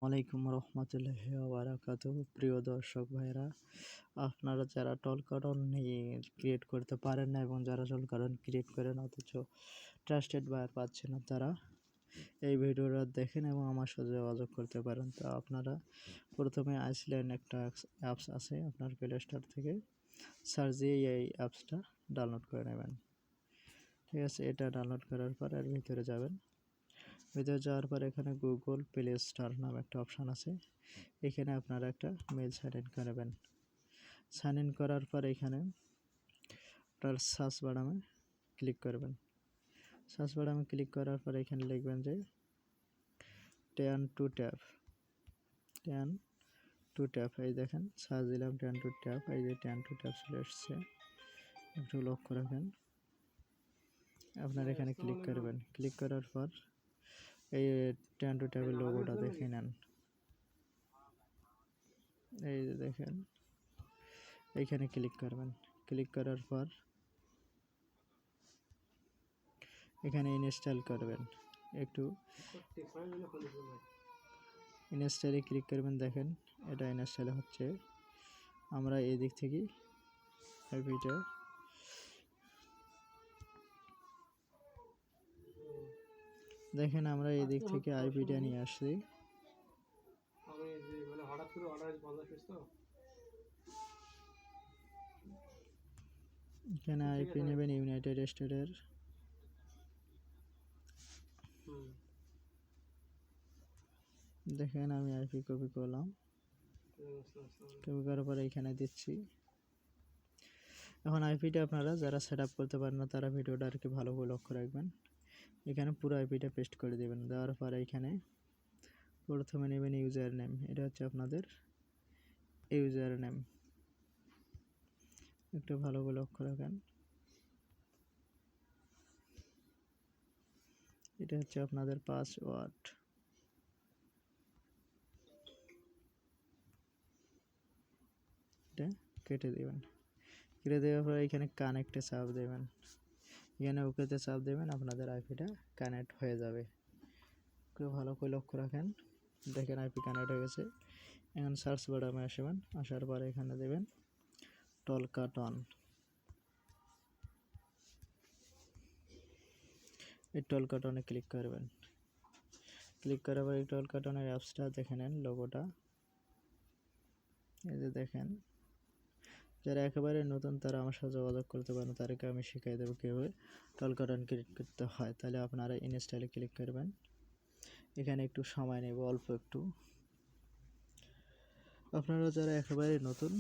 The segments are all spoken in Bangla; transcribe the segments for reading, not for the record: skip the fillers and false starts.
আলাইকুম রহমতুল্লাহি ওয়া বারাকাতুহু। প্রিয় দর্শক ভাইরা, আপনারা যারা টলকারণ নিয়ে ক্রিয়েট করতে পারেন না এবং যারা টলকারণ ক্রিয়েট করেন অথচ ট্রাস্টেড বায়ার পাচ্ছেন না, তারা এই ভিডিওটা দেখেন এবং আমার সাথে যোগাযোগ করতে পারেন। তো আপনারা প্রথমে আইসল্যান্ড একটা অ্যাপস আছে, আপনার প্লে স্টোর থেকে সার্চ দিয়ে এই অ্যাপসটা ডাউনলোড করে নেবেন। ঠিক আছে, এটা ডাউনলোড করার পর এর ভিতরে যাবেন। ভিতরে যাওয়ার পর এখানে গুগল প্লে স্টোর নামে একটা অপশান আছে, এখানে আপনারা একটা মেল সাইন ইন করবেন। সাইন ইন করার পর এখানে আপনার সার্চ বাটনে ক্লিক করবেন। সার্চ বাটনে ক্লিক করার পর এখানে লিখবেন যে টেন টু ট্যাপ। এই দেখেন সার্চ দিলাম টেন টু ট্যাপ, এই যে টেন টু ট্যাপ চলে এসছে, একটু লক্ষ্য রাখেন। আপনার এখানে ক্লিক করবেন। ক্লিক করার পর এই টেন টু ট্যাপের লোগোটা দেখে নেন। এই যে দেখেন, এইখানে ক্লিক করবেন। ক্লিক করার পর এখানে ইনস্টল করবেন। একটু ইনস্টলে ক্লিক করবেন। দেখেন এটা ইনস্টল হচ্ছে। আমরা এই দিক থেকে আইপিটা দেখেন, আমরা এই দিক থেকে আইপিটা নিয়ে আসছি। এখানে আইপি নেবেন ইউনাইটেড স্টেটের। দেখেন আমি আইপি কপি করলাম, কপি করার পরে এখানে দিচ্ছি। এখন আইপিটা আপনারা যারা সেট আপ করতে পারেন না তারা ভিডিওটা আর কি ভালো করে লক্ষ্য রাখবেন। এখানে পুরো আইপিটা পেস্ট করে দেবেন। দেওয়ার পরে এখানে প্রথমে নেবেন ইউজার নেম, এটা হচ্ছে আপনাদের ইউজার নেম, একটু ভালো করে লক্ষ্য রাখেন। এটা হচ্ছে আপনাদের পাসওয়ার্ড। এটা কেটে দেবেন। কেটে দেওয়ার পরে এখানে কানেক্টে চাপ দেবেন। এখানে ওকেতে চাপ দেবেন, আপনাদের আইপিটা কানেক্ট হয়ে যাবে। একটু ভালো করে লক্ষ্য রাখেন। দেখেন আইপি কানেক্ট হয়ে গেছে। এখন সার্চ বাটনে আসবেন। আসার পরে এখানে দেবেন টলকাটন। এই টলকাটনে ক্লিক করবেন। ক্লিক করার পর এই টলকাটনের অ্যাপসটা দেখে নেন, লোগোটা এই যে দেখেন। যারা একেবারে নতুন তারা আমার সাথে যোগাযোগ করতে পারেন, তাদেরকে আমি শিখিয়ে দেবো কীভাবে টলকাটন ক্রিয়েট করতে হয়। তাহলে আপনারা ইনস্টলে ক্লিক করবেন। এখানে একটু সময় নেব, অল্প একটু। আপনারা যারা একেবারে নতুন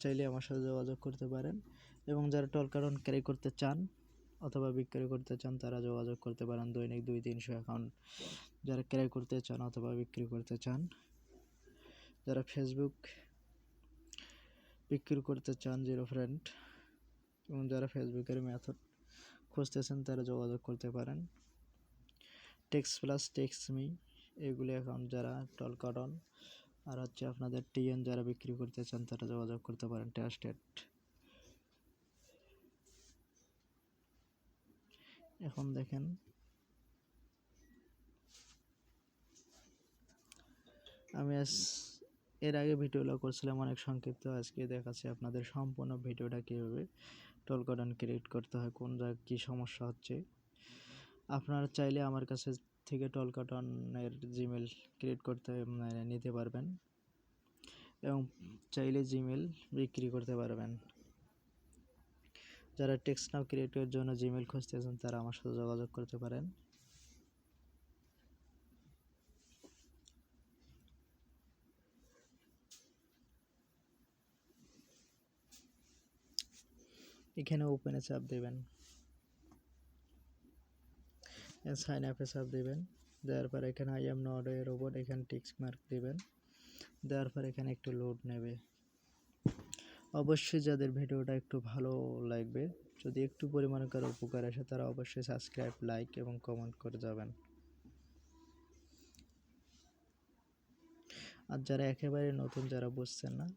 চাইলে আমার সাথে যোগাযোগ করতে পারেন, এবং যারা টলকাটন ক্যারি করতে চান অথবা বিক্রি করতে চান তারা যোগাযোগ করতে পারেন। দৈনিক 200-300 অ্যাকাউন্ট যারা ক্রয় করতে চান অথবা বিক্রি করতে চান, যারা ফেসবুক বিক্রি করতে চান জিরো ফ্রেন্ড, এবং যারা ফেসবুকের মেথড খুঁজতেছেন তারা যোগাযোগ করতে পারেন। টেক্স প্লাস টেক্স মি এগুলি অ্যাকাউন্ট যারা টলকাটন আর হচ্ছে আপনাদের টিএন যারা বিক্রি করতে চান তারা যোগাযোগ করতে পারেন। ট্রাস্টেড। এখন দেখেন আমি এর আগে ভিডিওটা করছিলাম অনেক সংক্ষিপ্ত, আজকে দেখাচ্ছি আপনাদের সম্পূর্ণ ভিডিওটা কীভাবে টলকাটন ক্রিয়েট করতে হয়, কোন জায়গায় কী সমস্যা হচ্ছে। আপনারা চাইলে আমার কাছে থেকে টলকাটনের জিমেল ক্রিয়েট করতে নিতে পারবেন, এবং চাইলে জিমেল বিক্রি করতে পারবেন। যারা টেক্সট নাও ক্রিয়েটের জন্য জিমেল খুঁজতেছেন তারা আমার সাথে যোগাযোগ করতে পারেন। এখানে ওপেনে চাপ দেবেন, সাইন আপে চাপ দেবেন। দেওয়ার পর এখানে I am not a robot, এখানে টিক মার্ক দেবেন। দেওয়ার পর এখানে একটু লোড নেবে। অবশ্যই যাদের ভিডিওটা একটু ভালো লাগবে, যদি একটু পরিমাণে কারো উপকার আসে, তারা অবশ্যই সাবস্ক্রাইব, লাইক এবং কমেন্ট করে যাবেন। আর যারা একেবারে নতুন, যারা বুঝছেন না,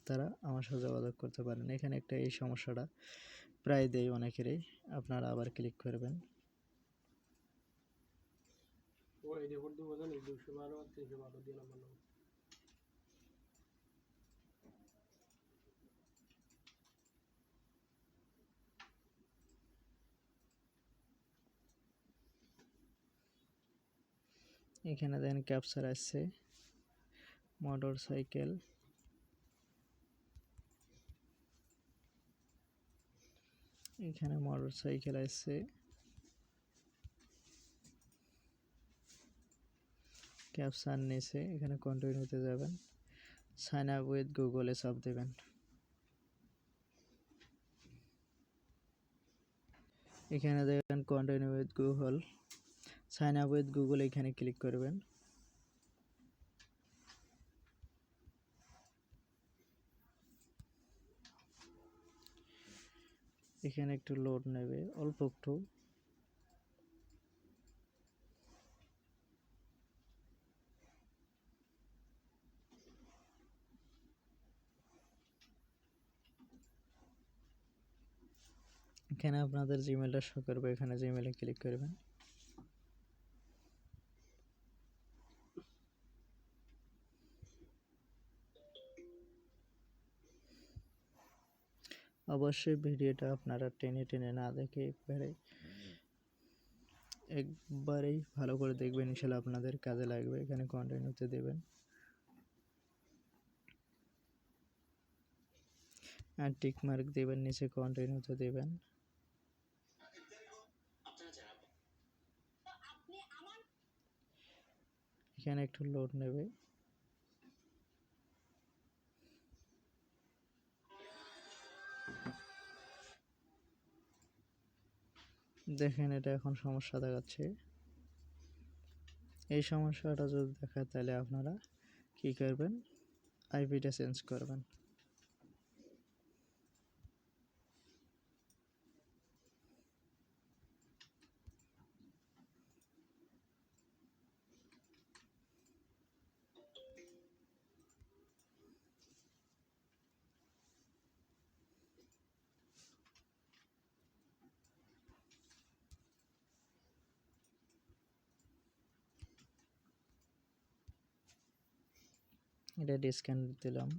তারা আমার সাথে যোগাযোগ করতে পারেন। এখানে একটা এই সমস্যাটা প্রায় দেয় অনেকেরই, আপনারা আবার ক্লিক করবেন। এখানে দেখেন ক্যাপচার আসছে, মোটর সাইকেল, এখানে মোটর সাইকেল আসছে, ক্যাপচার নিচে এখানে কন্টিনিউতে যাবেন, সাইন আপ উইথ গুগলে চাপ দেবেন। এখানে দেখেন continue with Google, sign up with Google, এখানে ক্লিক করবেন। এখানে একটু লোড নেবে, অল্প একটু। এখানে আপনাদের জিমেলটা শো করবে, এখানে জিমেলে ক্লিক করবেন। অবশ্যই ভিডিওটা আপনারা টেনে টেনে না দেখে একবারেই ভালো করে দেখবেন, ইনশাল্লাহ আপনাদের কাজে লাগবে। এখানে কন্টিনিউতে দেবেন আর টিক মার্ক দেবেন, নিচে কন্টিনিউতে দেবেন। এখানে একটু লোড নেবে। দেখেন এটা এখন সমস্যা দেখাচ্ছে। এই সমস্যাটা যদি দেখায় তাহলে আপনারা কি করবেন, আইপিটা চেঞ্জ করবেন। এটা ডিসকানেক্ট দিলাম।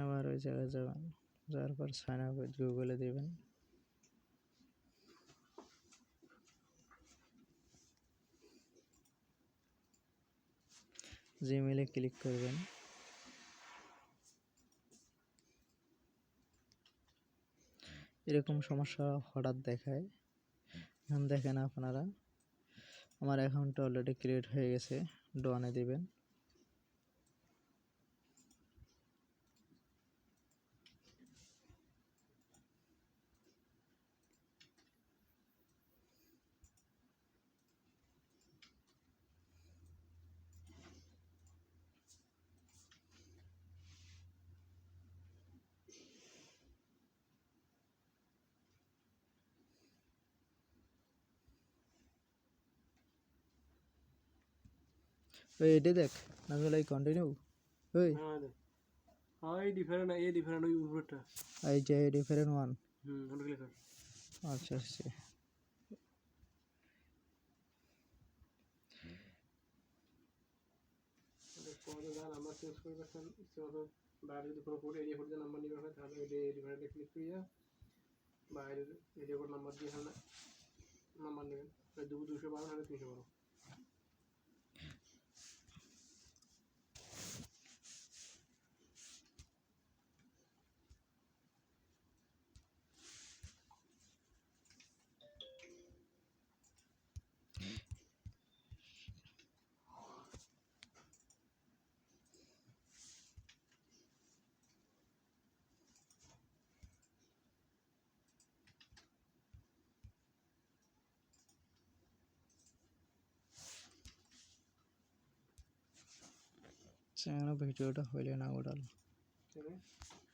আবার ওই জায়গায় যাবেন, যাওয়ার পর সাইন আপ উইথ গুগলে দেবেন। জিমেলে ক্লিক করবেন। এরকম সমস্যা হঠাৎ দেখায়। এখন দেখেন আপনারা আমার অ্যাকাউন্টটা অলরেডি ক্রিয়েট হয়ে গেছে, ডনে দিবেন। ওই এটি দেখ নাজমুল, কন্টিনিউ। ওই এই ডিফারেন্ট এই ডিফারেন্ট ওই উপরটা এই যে ডিফারেন্ট ওয়ান। ওটা ক্লিক কর। আচ্ছা আচ্ছা, পরে যা নাম্বার চেঞ্জ করবে ইচ্ছে মতো, বাইরে যদি কোনো কোড এরিয়া কোড নাম্বার নিবে হয় তাহলে ওই ডিফারেন্টে ক্লিক করিয়া বাইরের এরিয়া কোড নাম্বার দিয়ে এখানে নাম্বার নেবেন। 212 হলে 312। ভিডিওটা হইলে না ওঠাল। ঠিক আছে।